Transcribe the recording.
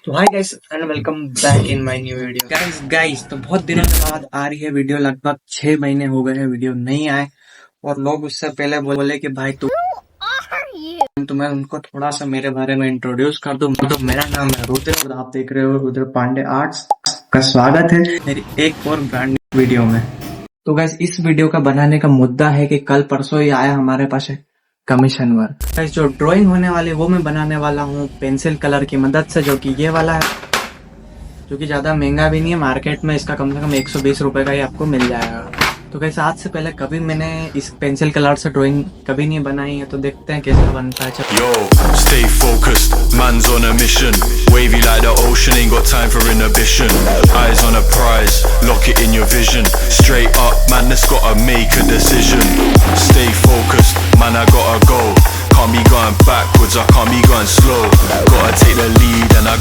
तो hi guys and welcome back in my new video. Guys तो बहुत दिनों के बाद आ रही है वीडियो। लगभग 6 महीने हो गए हैं वीडियो नहीं आए और लोग उससे पहले बोले कि भाई तो मैं उनको थोड़ा सा मेरे बारे में इंट्रोड्यूस कर दूं। तो मेरा नाम है रुद्र और आप देख रहे हो रुद्र पांडे आर्ट्स का स्वागत है मेरी एक और ब्रांड न्यू वीडियो में। तो गाइस इस वीडियो का बनाने का मुद्दा है कि कल परसों ही आया हमारे पास कमीशन वर्क। गाइस जो ड्राइंग होने वाली वो मैं बनाने वाला हूँ पेंसिल कलर की मदद से, जो कि ये वाला है, जो कि ज्यादा महंगा भी नहीं है। मार्केट में इसका कम से कम 120 रुपए का ही आपको मिल जाएगा। तो गाइस आज से पहले कभी मैंने इस पेंसिल कलर से ड्राइंग कभी नहीं बनाई है, तो देखते हैं कैसे बनता है। Yo, stay focused, man's on a mission. Wavy like the ocean, ain't got time for inhibition. Eyes on a prize, lock it in your vision. Straight up, man, that's gotta make a decision. Stay focused, man, I gotta go. Can't be going backwards, I can't be going slow. Gotta take the lead and I